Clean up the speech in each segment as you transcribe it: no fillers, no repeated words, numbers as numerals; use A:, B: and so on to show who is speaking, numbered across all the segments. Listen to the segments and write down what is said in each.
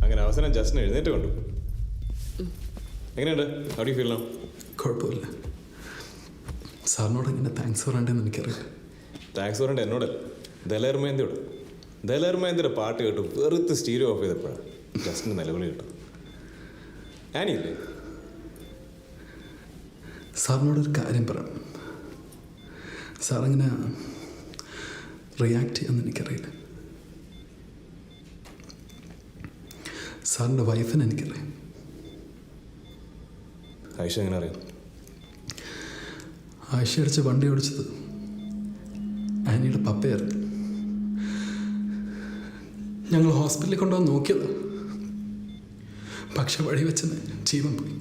A: അങ്ങനെ അവസാനം ജസ്റ്റിന് എഴുന്നേറ്റ് കണ്ടു. എങ്ങനെയുണ്ട്? How do feel now?
B: കുഴപ്പമില്ല. സാറിനോട് എങ്ങനെ താങ്ക്സ് പറയണ്ടെന്ന് എനിക്കറിയില്ല.
A: താങ്ക്സ് പറയണ്ട എന്നോടല്ല, ദലേർമേന്തിയോട്. ദലേർമേന്തിയുടെ പാട്ട് കേട്ടു വെറുത്ത് സ്റ്റീരിയോ ഓഫ് ചെയ്തപ്പോഴാണ് ജസ്റ്റിന് നിലവിളി കിട്ടും. ആനിയില്ലേ?
B: സാറിനോടൊരു കാര്യം പറയാം. സാറെങ്ങനെ റിയാക്ട് ചെയ്യാമെന്ന് എനിക്കറിയില്ല. സാറിൻ്റെ വൈഫിനെ എനിക്കറിയാം.
A: ആയിഷ എങ്ങനെ അറിയാം?
B: ആയിഷ അടിച്ച് വണ്ടി ഓടിച്ചത് ആനിയുടെ പപ്പയായിരുന്നു. ഞങ്ങൾ ഹോസ്പിറ്റലിൽ കൊണ്ടുപോകാൻ നോക്കിയത്, പക്ഷെ വഴി വെച്ചെന്ന് ജീവൻ പോയി.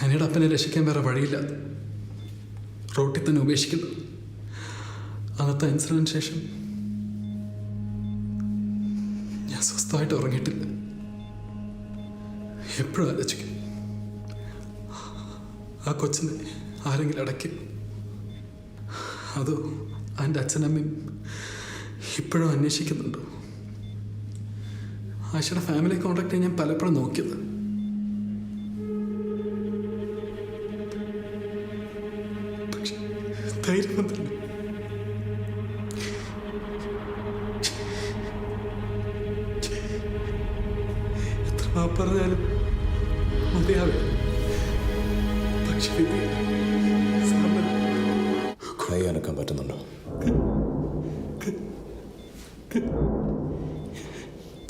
B: ആനിയുടെ അപ്പനെ രക്ഷിക്കാൻ വേറെ വഴിയില്ലാതെ റോട്ടിൽ തന്നെ ഉപേക്ഷിക്കുന്നു. അന്നത്തെ ഇൻസിഡന്റിന് ശേഷം ഞാൻ സ്വസ്ഥമായിട്ട് ഉറങ്ങിയിട്ടില്ല. എപ്പോഴും ആലോചിക്കും, ആ കൊച്ചിനെ ആരെങ്കിലും അടയ്ക്കും. അതോ എൻ്റെ അച്ഛനമ്മയും ഇപ്പോഴും അന്വേഷിക്കുന്നുണ്ടോ? ആയിഷയുടെ ഫാമിലി കോൺടാക്ട് ചെയ്യാൻ ഞാൻ പലപ്പോഴും നോക്കിയത്. പക്ഷെ ധൈര്യം വന്നില്ല. എത്ര പറഞ്ഞാലും മതിയാവില്ല. പക്ഷെ
A: കൈ അനക്കാൻ പറ്റുന്നുണ്ടോ?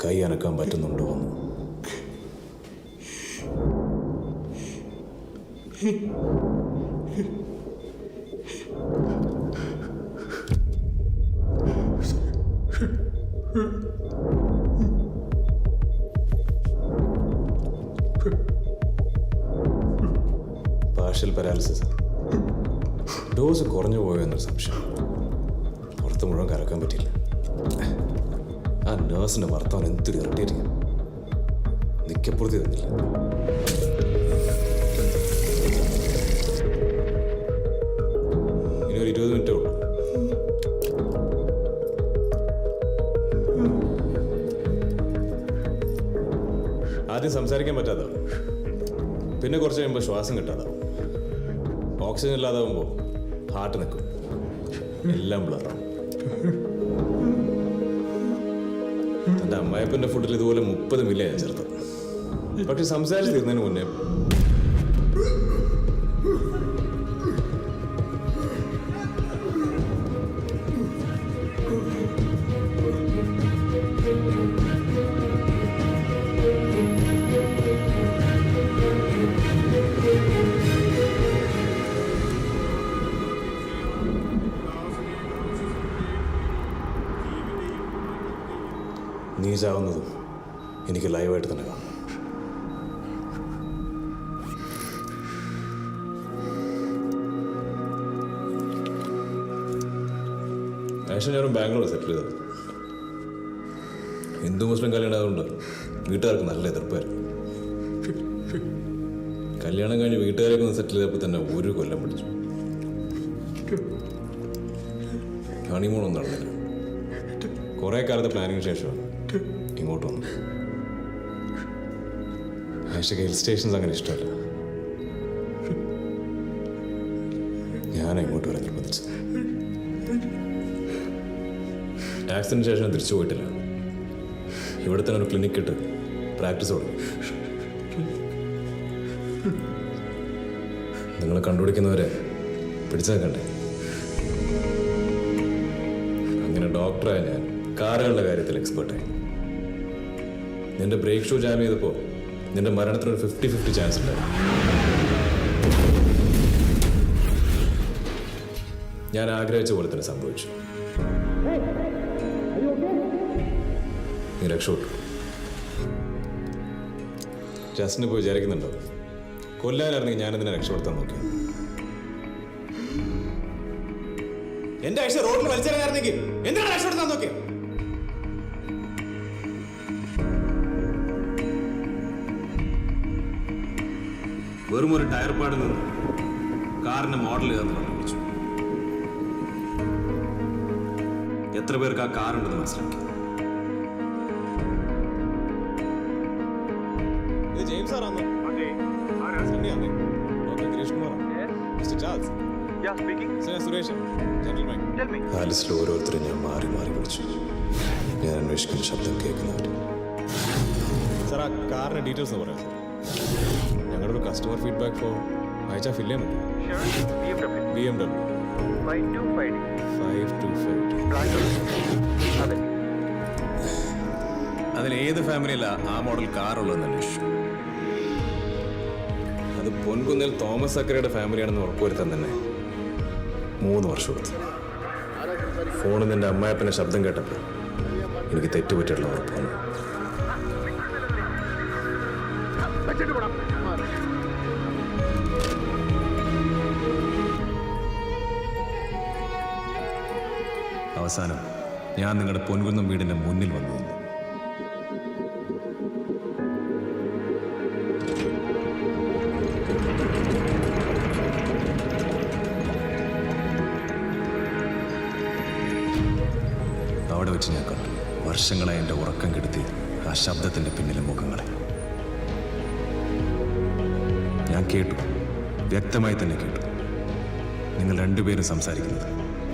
A: കൈ അനക്കാൻ പറ്റുന്നുണ്ടോ എന്ന്? Partial paralysis. ഡോസ് കുറഞ്ഞു പോയോ എന്നൊരു സംശയം. പുറത്ത് മുഴുവൻ കലക്കാൻ പറ്റിയില്ല. ആ നേഴ്സിന്റെ ഭർത്താവിന് എന്തൊരു ഇറിറ്റേറ്റിങ്. നിക്കപ്പുറത്തി തന്നില്ല. ഇനി ഒരു 20 മിനിറ്റേ ഉള്ളൂ. ആദ്യം സംസാരിക്കാൻ പറ്റാതാവും, പിന്നെ കുറച്ച് കഴിയുമ്പോൾ ശ്വാസം കിട്ടാതാവും. ഓക്സിജൻ ഇല്ലാതാവുമ്പോൾ ഹാർട്ട് നിൽക്കും, എല്ലാം ബ്ലറാവും. എൻ്റെ അമ്മായപ്പൻ്റെ ഫുഡിൽ ഇതുപോലെ 30 മില്ലിയാണ് ഞാൻ ചേർത്തത്. പക്ഷെ സംസാരിച്ച് തീർന്നതിന് മുന്നേ നീ ചാവുന്നതും എനിക്ക് ലൈവായിട്ട് തന്നെ കാണാം. ആയിഷ ഞാനും ബാംഗ്ലൂർ സെറ്റിൽ ചെയ്തത്. ഹിന്ദു മുസ്ലിം കല്യാണം ആയതുകൊണ്ട് വീട്ടുകാർക്ക് നല്ല എതിർപ്പായിരുന്നു. കല്യാണം കഴിഞ്ഞ് വീട്ടുകാരൊക്കെ ഒന്ന് സെറ്റിൽ ചെയ്തപ്പോൾ തന്നെ 1 കൊല്ലം പിടിച്ചു. ഹണിമൂണൊന്നും നടന്നില്ല. കുറേ കാലത്തെ പ്ലാനിങ്ങിന് ശേഷമാണ് ഇങ്ങോട്ട് വന്നു. ആയിഷയ്ക്ക് ഹിൽ സ്റ്റേഷൻസ് അങ്ങനെ ഇഷ്ടമല്ല. ഞാൻ ഇങ്ങോട്ട് വരാൻ നിർബന്ധിച്ചത്. ആക്സിഡന്റിന് ശേഷം തിരിച്ചു പോയിട്ടില്ല. ഇവിടെ തന്നെ ഒരു ക്ലിനിക്ക് ഇട്ട് പ്രാക്ടീസ് തുടങ്ങി. നിങ്ങൾ കണ്ടുപിടിക്കുന്നവരെ പിടിച്ചേക്കണ്ടേ? അങ്ങനെ ഡോക്ടറായ ഞാൻ കാറുകളുടെ കാര്യത്തിൽ എക്സ്പേർട്ടായി. നിന്റെ ബ്രേക്ക് ഷൂ ജാം ചെയ്തപ്പോൾ നിന്റെ മരണത്തിനൊരു 50-50 ചാൻസ് ഉണ്ടായിരുന്നു. ഞാൻ ആഗ്രഹിച്ച പോലെ തന്നെ സംഭവിച്ചു. നീ രക്ഷപ്പെട്ടു. ജസ്റ്റിന് പോയി വിചാരിക്കുന്നുണ്ടോ കൊല്ലാനായിരുന്നെങ്കിൽ ഞാനെന്തിനാ രക്ഷപ്പെടുത്താൻ നോക്കി? എന്റെ ആഴ്ച റോഡിൽ വലിച്ചെറിയായിരുന്നെങ്കിൽ എന്തിനാണ് രക്ഷപ്പെടുത്താൻ നോക്കിയ? വെറും ഒരു ടയർ പാടിൽ നിന്ന് കാറിന്റെ മോഡൽ ഏതെന്ന് കണ്ടുപിടിച്ചു. എത്ര പേർക്ക് ആ കാറുണ്ടെന്ന് മനസ്സിലാക്കി.
C: Yeah, speaking.
A: Suresh gentleman.
C: Tell me.
A: ആലിസിൽ ഓരോരുത്തരും ഞാൻ മാറി മാറി വിളിച്ചു. ഞാൻ അന്വേഷിക്കുന്ന ശബ്ദം കേൾക്കുന്നവർ. സാർ ആ കാറിൻ്റെ ഡീറ്റെയിൽസ് എന്ന് പറയാം സാർ. ഞങ്ങളുടെ ഒരു കസ്റ്റമർ ഫീഡ്ബാക്ക് ഫോം അയച്ചാൽ ഫില്ല് ചെയ്യാൻ പറ്റും.
C: Sure. BMW.
A: BMW
C: 525D.
A: 525.
C: Black color. അതെ.
D: അതിൽ ഏത് ഫാമിലിയിലാണ് ആ മോഡൽ കാറുള്ളതെന്ന് അന്വേഷിച്ചു.
A: അത് പൊൻകുന്നിൽ തോമസ് അക്കരയുടെ ഫാമിലിയാണെന്ന് ഉറപ്പുവരുത്താൻ തന്നെ 3 വർഷം എടുത്തു. ഫോണിൽ നിന്റെ അമ്മായപ്പൻ്റെ ശബ്ദം കേട്ടപ്പോൾ എനിക്ക് തെറ്റുപറ്റിയുള്ള ഉറപ്പ് വന്നു.
D: അവസാനം ഞാൻ നിങ്ങളുടെ പൊൻകുന്നം വീടിൻ്റെ മുന്നിൽ വന്നു നിന്നു. അവിടെ വെച്ച് ഞാൻ കണ്ടു വർഷങ്ങളായി എൻ്റെ ഉറക്കം കെടുത്തി ആ ശബ്ദത്തിൻ്റെ പിന്നിലെ മുഖങ്ങളെ. ഞാൻ കേട്ടു, വ്യക്തമായി തന്നെ കേട്ടു. നിങ്ങൾ രണ്ടുപേരും സംസാരിക്കുന്നത്,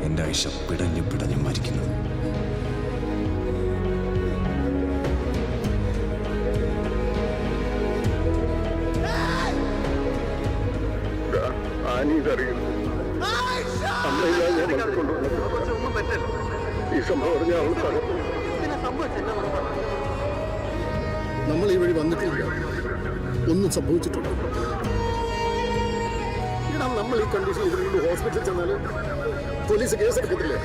D: എൻ്റെ ആയിഷ പിടഞ്ഞു പിടഞ്ഞു മരിക്കുന്നത്.
E: നമ്മൾ ഈ വഴി വന്നിട്ടില്ല, ഒന്നും സംഭവിച്ചിട്ടുണ്ട്. നമ്മൾ ഈ കണ്ടീഷൻ ഇതിനുകൊണ്ട് ഹോസ്പിറ്റലിൽ ചെന്നാൽ പോലീസ് കേസെടുക്കത്തില്ലേ?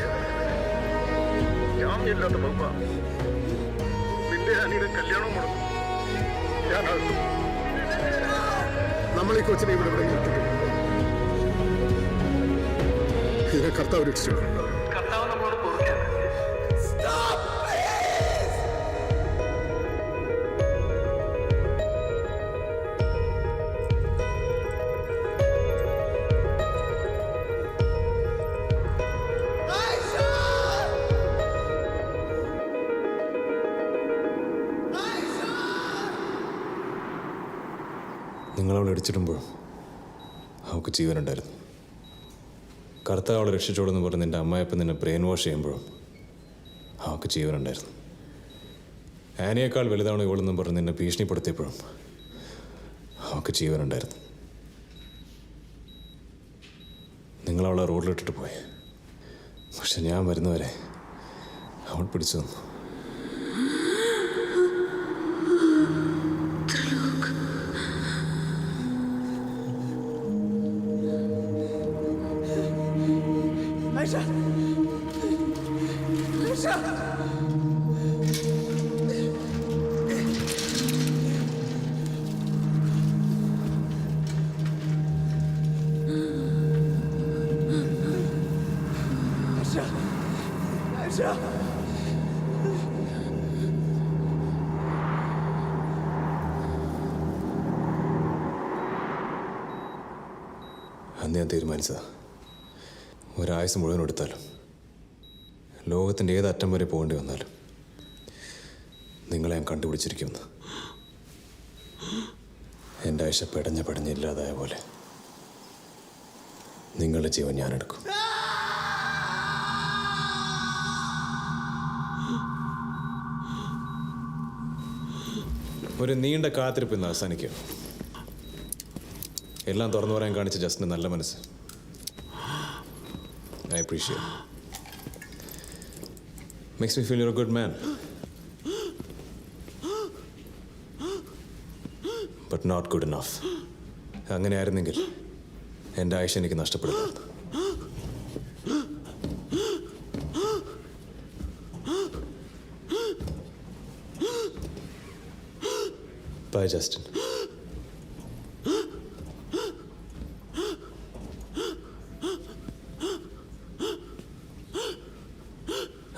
E: ജാമ്യമില്ലാത്ത വകുപ്പാ. നിന്റെ അനിയുടെ കല്യാണം മുടങ്ങും. നമ്മൾ ഈ കൊച്ചിനെ ഇവിടെ ഇതിനെ കർത്താവ് രക്ഷിച്ചു.
C: കർത്താവ് നമ്മളോട് കൊടുക്കാൻ.
A: നിങ്ങളവളെ അടിച്ചിടുമ്പോൾ അവൾക്ക് ജീവനുണ്ടായിരുന്നു. കർത്താവ് അവളെ രക്ഷിച്ചോളെന്ന് പറഞ്ഞ് നിൻ്റെ അമ്മായപ്പൻ നിന്നെ ബ്രെയിൻ വാഷ് ചെയ്യുമ്പോഴും അവൾക്ക് ജീവനുണ്ടായിരുന്നു. ആനയേക്കാൾ വലുതാണ് ഇവളെന്നും പറഞ്ഞ് നിന്നെ ഭീഷണിപ്പെടുത്തിയപ്പോഴും അവൾക്ക് ജീവനുണ്ടായിരുന്നു. നിങ്ങളവളെ റോഡിലിട്ടിട്ട് പോയി. പക്ഷെ ഞാൻ വരുന്നവരെ അവൾ പിടിച്ചു തന്നു. അന്ന് ഞാൻ തീരുമാനിച്ചതാ, ഒരായുസ് മുഴുവൻ എടുത്താലും ലോകത്തിൻ്റെ ഏതറ്റം വരെ പോകേണ്ടി വന്നാലും നിങ്ങളെ ഞാൻ കണ്ടുപിടിച്ചിരിക്കുമെന്ന്. എൻ്റെ ആയുഷ പെടഞ്ഞില്ലാതായ പോലെ നിങ്ങളുടെ ജീവൻ ഞാനെടുക്കും. ഒരു നീണ്ട കാത്തിരിപ്പ് ഇന്ന് അവസാനിക്കുക. എല്ലാം തുറന്നു പറയാൻ കാണിച്ച ജസ്റ്റിന് നല്ല മനസ്സ്. I appreciate it. Makes me feel you're a good man. But not good enough. അങ്ങനെയായിരുന്നെങ്കിൽ എൻ്റെ ആയുഷ് എനിക്ക് നഷ്ടപ്പെടുന്നു. Bye, Justin.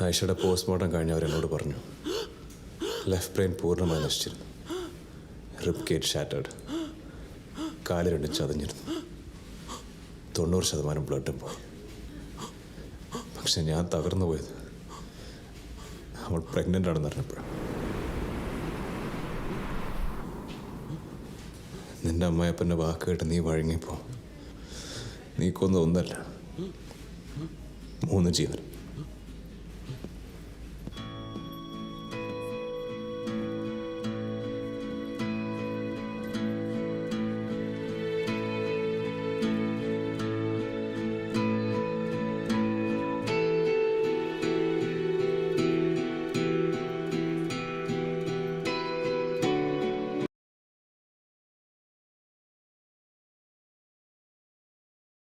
A: ആയിഷയുടെ പോസ്റ്റ്മോർട്ടം കഴിഞ്ഞവരെന്നോട് പറഞ്ഞു, ലെഫ്റ്റ് ബ്രെയിൻ പൂർണ്ണമായി നശിച്ചിരുന്നു. റിബ് കേജ് ഷാറ്റേഡ്, കാല് രണ്ട് ചതഞ്ഞിരുന്നു, 90% ബ്ലഡും പോയി. പക്ഷെ ഞാൻ തകർന്നു പോയത് അവൾ പ്രഗ്നൻ്റ് ആണെന്ന് അറിഞ്ഞപ്പോഴാണ്. നിന്റെ അമ്മായപ്പൻ്റെ വാക്ക് കേട്ട് നീ വഴങ്ങിയപ്പോൾ നീ കൊന്ന ഒന്നല്ല 3 ജീവൻ.